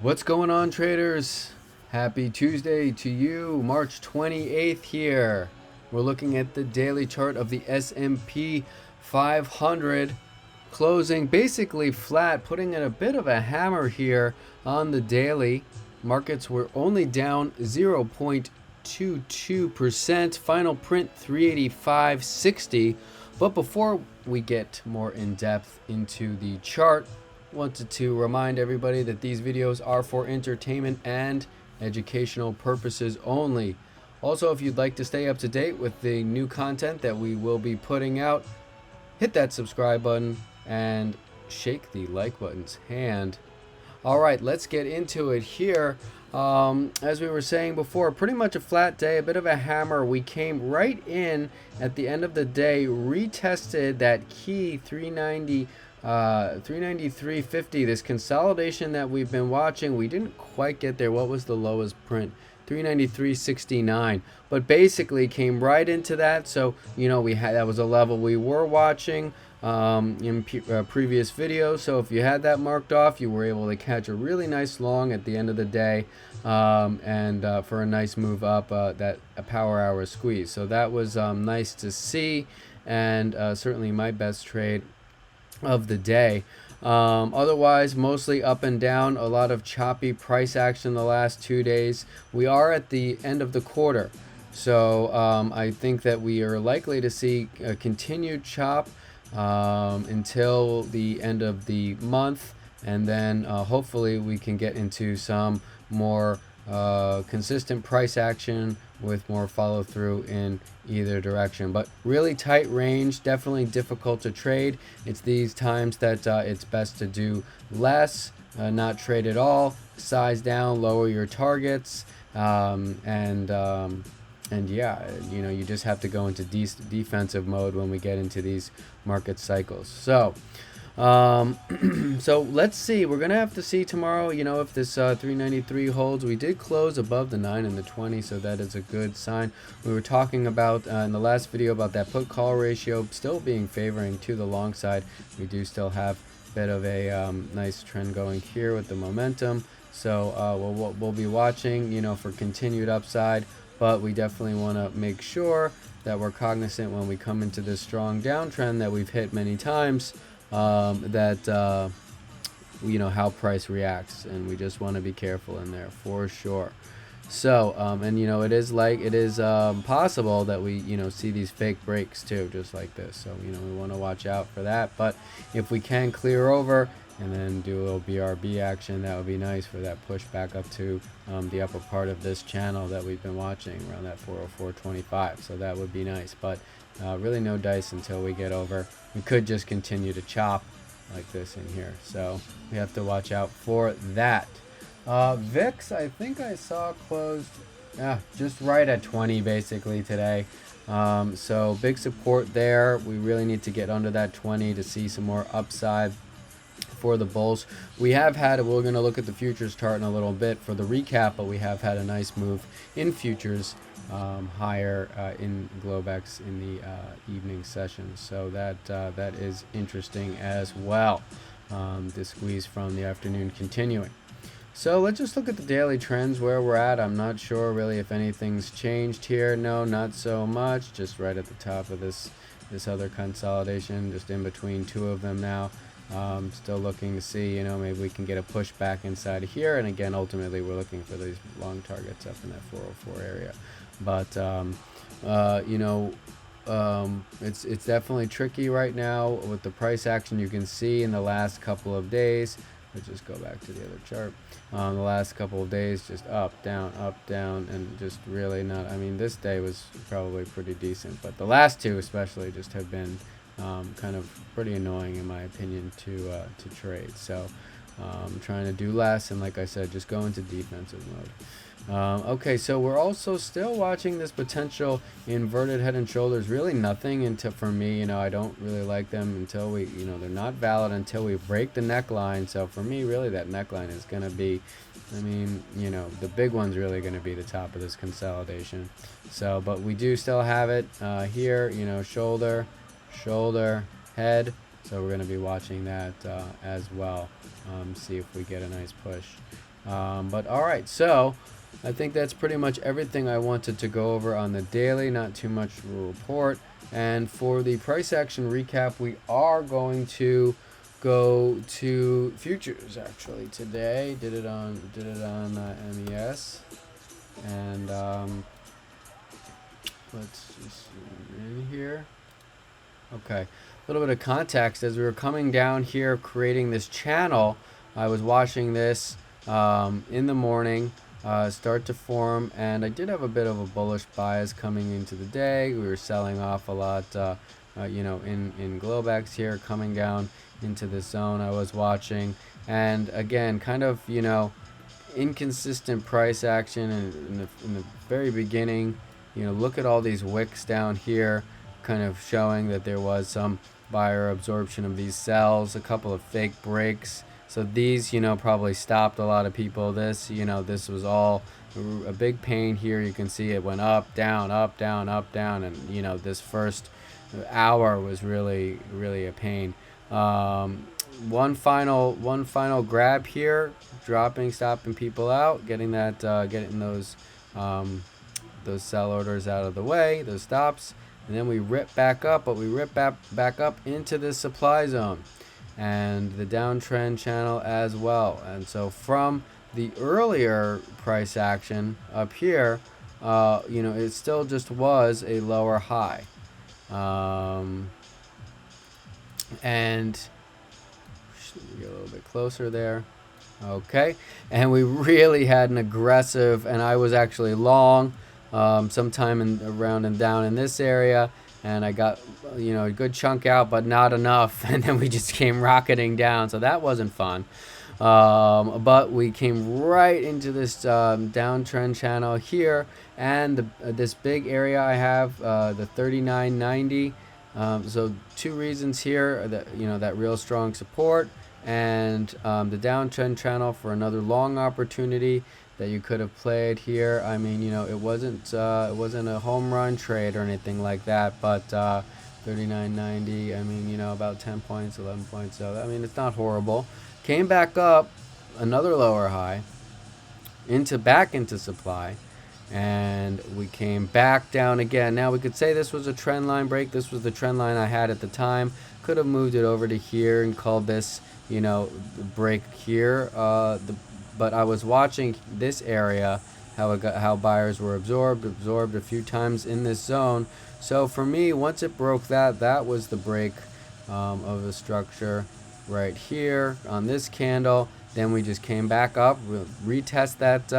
What's going on, traders? Happy Tuesday to you, March 28th here. We're looking at the daily chart of the S&P 500 closing basically flat, putting in a bit of a hammer here on the daily. Markets were only down 0.22%. Final print 385.60. But before we get more in depth into the chart, wanted to remind everybody that these videos are for entertainment and educational purposes only. Also, if you'd like to stay up to date with the new content that we will be putting out, hit that subscribe button and shake the like button's hand. All right, let's get into it here. As we were saying before, pretty much a flat day, a bit of a hammer. We came right in at the end of the day, retested that key 393.50. This consolidation that we've been watching, we didn't quite get there. What was the lowest print? 393.69, but basically came right into that. So we had, that was a level we were watching in previous videos. So if you had that marked off, you were able to catch a really nice long at the end of the day, and for a nice move up, that a power hour squeeze. So that was nice to see, and certainly my best trade of the day. Otherwise, mostly up and down, a lot of choppy price action the last 2 days. We are at the end of the quarter, so I think that we are likely to see a continued chop until the end of the month, and then hopefully we can get into some more consistent price action with more follow through in either direction. But really tight range, definitely difficult to trade. It's these times that it's best to do less, not trade at all, size down, lower your targets, and yeah, you just have to go into defensive mode when we get into these market cycles. So so let's see. We're gonna have to see tomorrow, if this 393 holds. We did close above the 9 and the 20, so that is a good sign. We were talking about in the last video about that put call ratio still being favoring to the long side. We do still have a bit of a nice trend going here with the momentum. So we'll be watching, for continued upside, but we definitely want to make sure that we're cognizant when we come into this strong downtrend that we've hit many times, that how price reacts, and we just want to be careful in there for sure. So and it is possible that we see these fake breaks too, just like this. So we want to watch out for that. But if we can clear over and then do a little BRB action, that would be nice for that push back up to the upper part of this channel that we've been watching around that 404.25. So that would be nice, but really no dice until we get over. We could just continue to chop like this in here, so we have to watch out for that. VIX, I think I saw closed just right at 20 basically today. So big support there. We really need to get under that 20 to see some more upside for the bulls. We're going to look at the futures chart in a little bit for the recap, but we have had a nice move in futures higher in Globex in the evening session. So that is interesting as well. The squeeze from the afternoon continuing. So let's just look at the daily trends where we're at. I'm not sure really if anything's changed here. No, not so much. Just right at the top of this other consolidation, just in between two of them now. Still looking to see, maybe we can get a push back inside of here. And again, ultimately, we're looking for these long targets up in that 404 area. But, it's definitely tricky right now with the price action. You can see in the last couple of days, let's just go back to the other chart. The last couple of days, just up, down, and just really not. I mean, this day was probably pretty decent, but the last two especially just have been kind of pretty annoying in my opinion to trade. So I'm trying to do less, and like I said, just go into defensive mode. Okay, so we're also still watching this potential inverted head and shoulders. Really nothing until, for me, I don't really like them until we, they're not valid until we break the neckline. So for me, really that neckline is going to be, the big one's really going to be the top of this consolidation. So, but we do still have it here, shoulder, head. So we're going to be watching that as well. See if we get a nice push. But all right, so I think that's pretty much everything I wanted to go over on the daily. Not too much to report. And for the price action recap, we are going to go to futures actually today. Did it on MES, and let's just zoom in here. Okay, a little bit of context as we were coming down here creating this channel. I was watching this in the morning start to form, and I did have a bit of a bullish bias coming into the day. We were selling off a lot, in Globex here, coming down into the zone I was watching, and again, kind of, inconsistent price action in the very beginning. Look at all these wicks down here, kind of showing that there was some buyer absorption of these sells, a couple of fake breaks. So these, probably stopped a lot of people. This, this was all a big pain here. You can see it went up, down, up, down, up, down, and this first hour was really, really a pain. One final grab here, dropping, stopping people out, getting those sell orders out of the way, those stops, and then we rip back up, but we rip back up into the supply zone and the downtrend channel as well. And so from the earlier price action up here, it still just was a lower high. And get a little bit closer there. Okay, and we really had an aggressive, and I was actually long sometime around and down in this area, and I got a good chunk out, but not enough, and then we just came rocketing down, so that wasn't fun. But we came right into this downtrend channel here, and this big area I have, the 39.90. So two reasons here, that real strong support, and the downtrend channel for another long opportunity that you could have played here. I mean, it wasn't a home run trade or anything like that, but 39.90, I mean, about 10 points, 11 points, so I mean, it's not horrible. Came back up, another lower high, back into supply, and we came back down again. Now we could say this was a trend line break. This was the trend line I had at the time. Could have moved it over to here and called this, break here. But I was watching this area, how buyers were absorbed a few times in this zone. So for me, once it broke that was the break of the structure right here on this candle. Then we just came back up. We'll retest that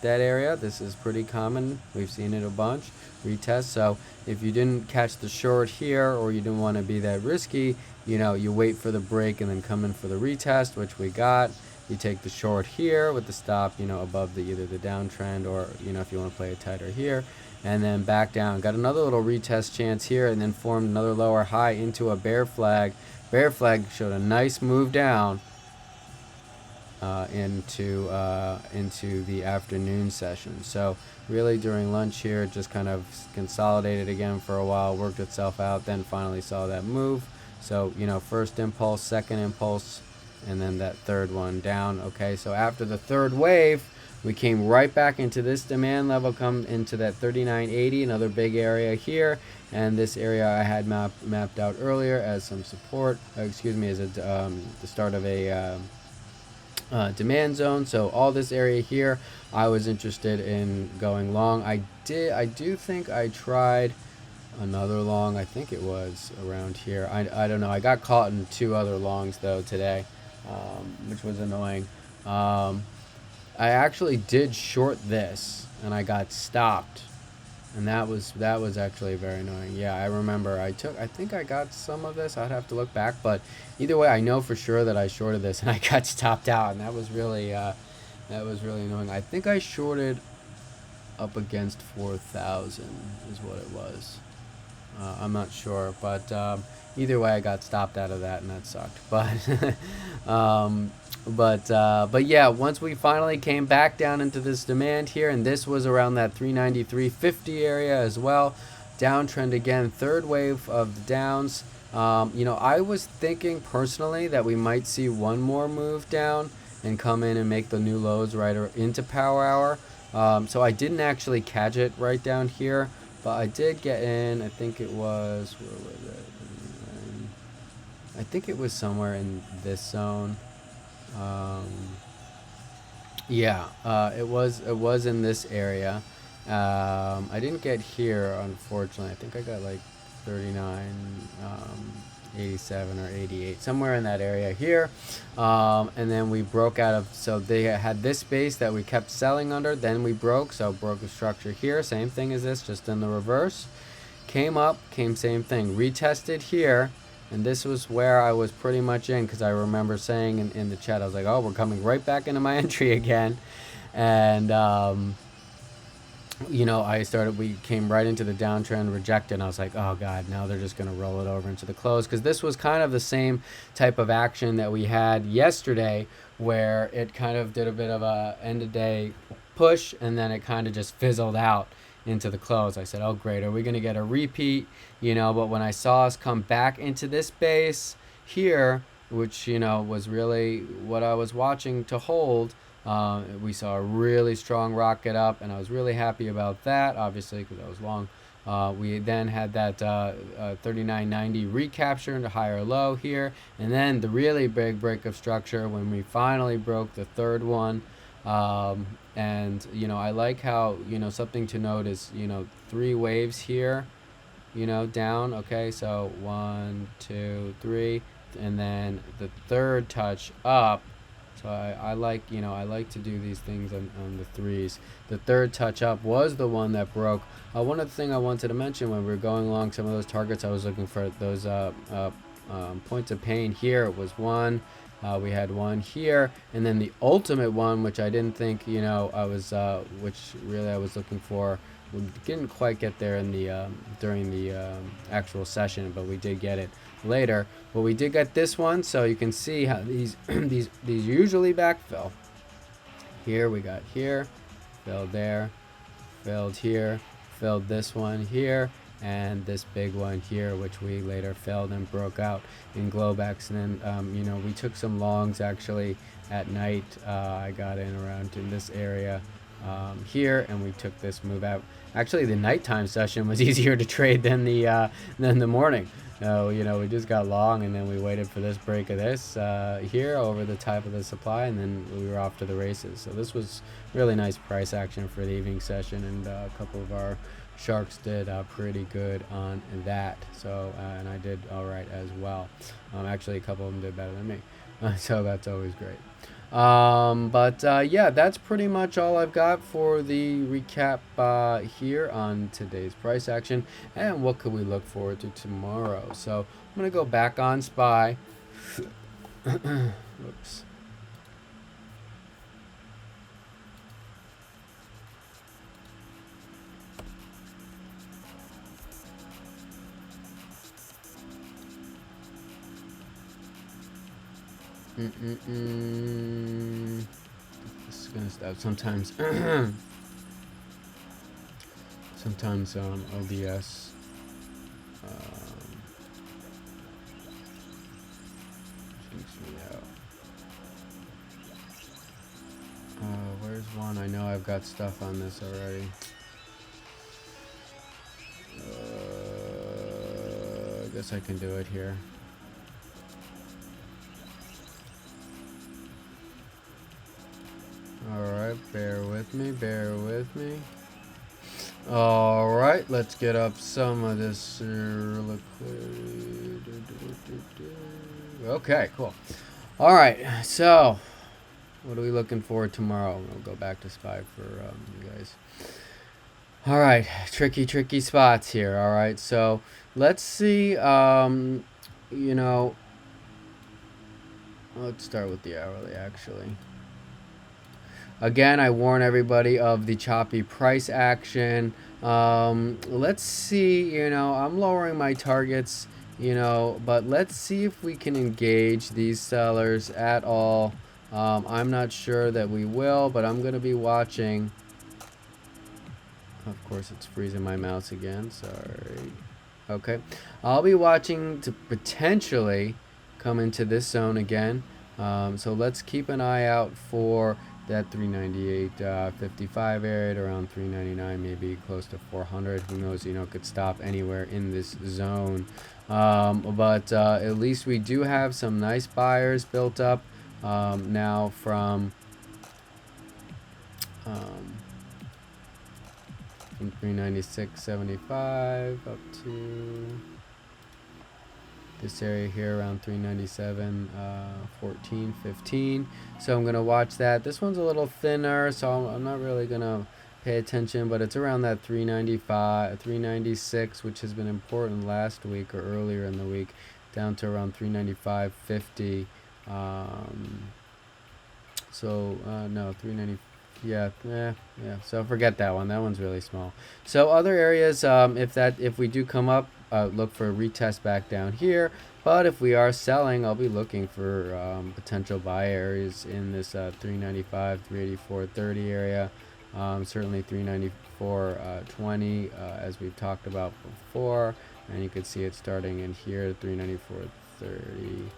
area. This is pretty common. We've seen it a bunch. Retest. So if you didn't catch the short here, or you didn't want to be that risky, you wait for the break and then come in for the retest, which we got. You take the short here with the stop, above either the downtrend, or if you want to play it tighter here, and then back down. Got another little retest chance here, and then formed another lower high into a bear flag. Bear flag showed a nice move down into the afternoon session. So really during lunch here, it just kind of consolidated again for a while, worked itself out, then finally saw that move. So first impulse, second impulse, and then that third one down. Okay, so after the third wave, we came right back into this demand level, come into that 39.80, another big area here, and this area I had mapped out earlier as some support, as the start of a demand zone. So all this area here, I was interested in going long. I do think I tried another long. I think it was around here. I don't know. I got caught in two other longs though today, which was annoying. I actually did short this, and I got stopped, and that was actually very annoying. Yeah, I remember. I think I got some of this. I'd have to look back, but either way, I know for sure that I shorted this, and I got stopped out, and that was really annoying. I think I shorted up against 4,000 is what it was. I'm not sure, but either way, I got stopped out of that, and that sucked. But yeah, once we finally came back down into this demand here, and this was around that 393.50 area as well. Downtrend again, third wave of the downs. I was thinking personally that we might see one more move down, and come in and make the new lows right into power hour. So I didn't actually catch it right down here, but I did get in. I think it was, where was it? I think it was somewhere in this zone. Um, yeah, it was in this area. I didn't get here, unfortunately. I think I got like 39, 87 or 88, somewhere in that area here. And then we broke out of, so they had this space that we kept selling under, then we broke, so broke the structure here, same thing as this, just in the reverse. Came up, came same thing, retested here, and this was where I was pretty much in, because I remember saying in the chat, I was like, oh, we're coming right back into my entry again. And we came right into the downtrend, rejected, and I was like, oh god, now they're just going to roll it over into the close, because this was kind of the same type of action that we had yesterday, where it kind of did a bit of a end of day push, and then it kind of just fizzled out into the close. I said, oh great, are we going to get a repeat? But when I saw us come back into this base here, which was really what I was watching to hold, we saw a really strong rocket up, and I was really happy about that, obviously, because I was long. We then had that 39.90 recapture into higher low here, and then the really big break of structure when we finally broke the third one. And I like how something to note is 3 waves here, down. Okay, so 1, 2, 3, and then the third touch up. So I like to do these things on the threes. The third touch up was the one that broke. One other thing I wanted to mention, when we were going along some of those targets, I was looking for those points of pain. Here it was one. We had one here, and then the ultimate one, which I didn't think which really I was looking for. We didn't quite get there in the during the actual session, but we did get it later. But we did get this one, so you can see how these these usually backfill. Here we got here, filled there, filled here, filled this one here, and this big one here, which we later filled and broke out in Globex. And then we took some longs actually at night. I got in around in this area here, and we took this move out. Actually, the nighttime session was easier to trade than the morning. We just got long, and then we waited for this break of this here over the top of the supply, and then we were off to the races. So this was really nice price action for the evening session, and a couple of our sharks did pretty good on that. So and I did all right as well. Actually, a couple of them did better than me, so that's always great. Yeah, that's pretty much all I've got for the recap here on today's price action, and what could we look forward to tomorrow. So I'm gonna go back on SPY. Whoops. This is gonna stop sometimes. Sometimes OBS jinx me out. Where's one? I know I've got stuff on this already. I guess I can do it here. Alright, bear with me. Alright, let's get up some of this liquidity. Okay, cool. Alright, so what are we looking for tomorrow? We'll go back to SPY for you guys. Alright, tricky spots here. Alright, so let's see, let's start with the hourly actually. Again, I warn everybody of the choppy price action. Let's see, I'm lowering my targets, but let's see if we can engage these sellers at all. I'm not sure that we will, but I'm going to be watching. Of course, it's freezing my mouse again. Sorry. Okay. I'll be watching to potentially come into this zone again. So let's keep an eye out for that 398.55 area at around 399, maybe close to 400. Who knows? It could stop anywhere in this zone. But at least we do have some nice buyers built up now from 396.75 up to this area here around 397, 14, 15. So I'm gonna watch that. This one's a little thinner, so I'm not really gonna pay attention, but it's around that 395, 396, which has been important last week or earlier in the week, down to around 395.50. No, 390. Yeah. So forget that one. That one's really small. So other areas, if we do come up, look for a retest back down here. But if we are selling, I'll be looking for potential buy areas in this 395, 384.30 area. Certainly 394.20, as we've talked about before, and you can see it starting in here, 394.30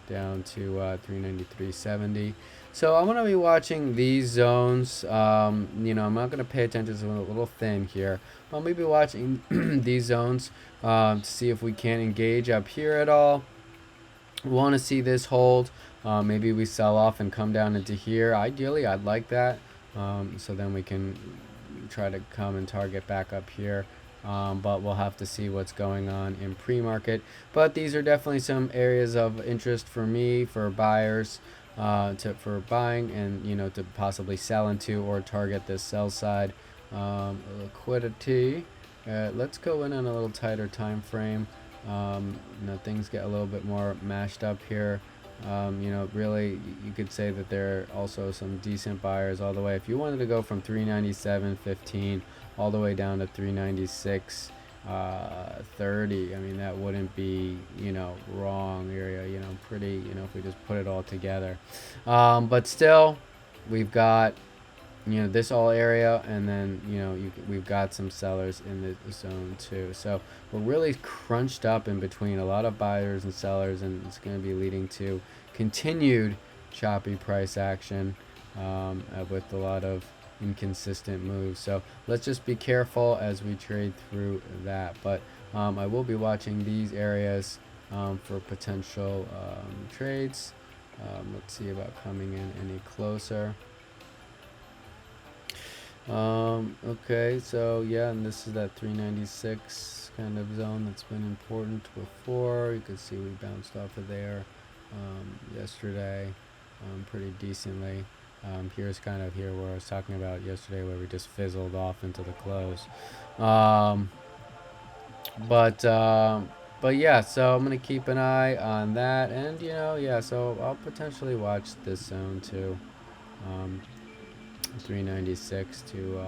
down to 393.70. So I'm going to be watching these zones. I'm not going to pay attention to a little thin here. I'm going to be watching these zones to see if we can engage up here at all. We want to see this hold. Maybe we sell off and come down into here. Ideally, I'd like that. So then we can try to come and target back up here. But we'll have to see what's going on in pre-market. But these are definitely some areas of interest for me, for buyers, for buying and to possibly sell into or target this sell side liquidity. Let's go in on a little tighter time frame. Things get a little bit more mashed up here. Really, you could say that there are also some decent buyers all the way. If you wanted to go from 397.15 all the way down to 396.30, I mean, that wouldn't be wrong area. Pretty. If we just put it all together. But still, we've got this all area, and then we've got some sellers in the zone too. So we're really crunched up in between a lot of buyers and sellers, and it's going to be leading to continued choppy price action with a lot of inconsistent moves. So let's just be careful as we trade through that. But I will be watching these areas for potential trades. Let's see about coming in any closer. Okay, so yeah, and this is that 396 kind of zone that's been important before. You can see we bounced off of there yesterday pretty decently. Here's kind of here where I was talking about yesterday, where we just fizzled off into the close. But yeah, so I'm gonna keep an eye on that, and so I'll potentially watch this zone too. 396 to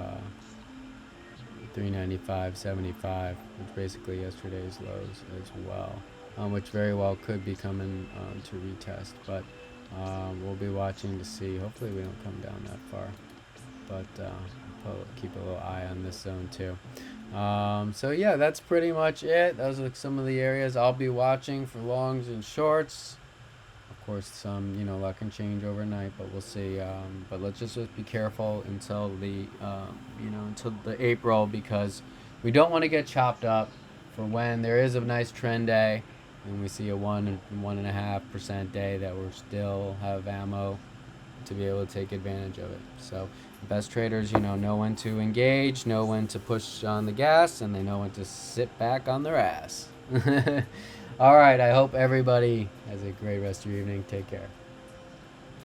395.75, which basically yesterday's lows as well, which very well could be coming to retest, but we'll be watching to see. Hopefully we don't come down that far, but keep a little eye on this zone too. So yeah, that's pretty much it. Those are some of the areas I'll be watching for longs and shorts. Of course, some that can change overnight, but we'll see. But let's just be careful until the until the April, because we don't want to get chopped up for when there is a nice trend day and we see a 1.5% day that we're still have ammo to be able to take advantage of it. So the best traders know when to engage, know when to push on the gas, and they know when to sit back on their ass. All right, I hope everybody has a great rest of your evening. Take care.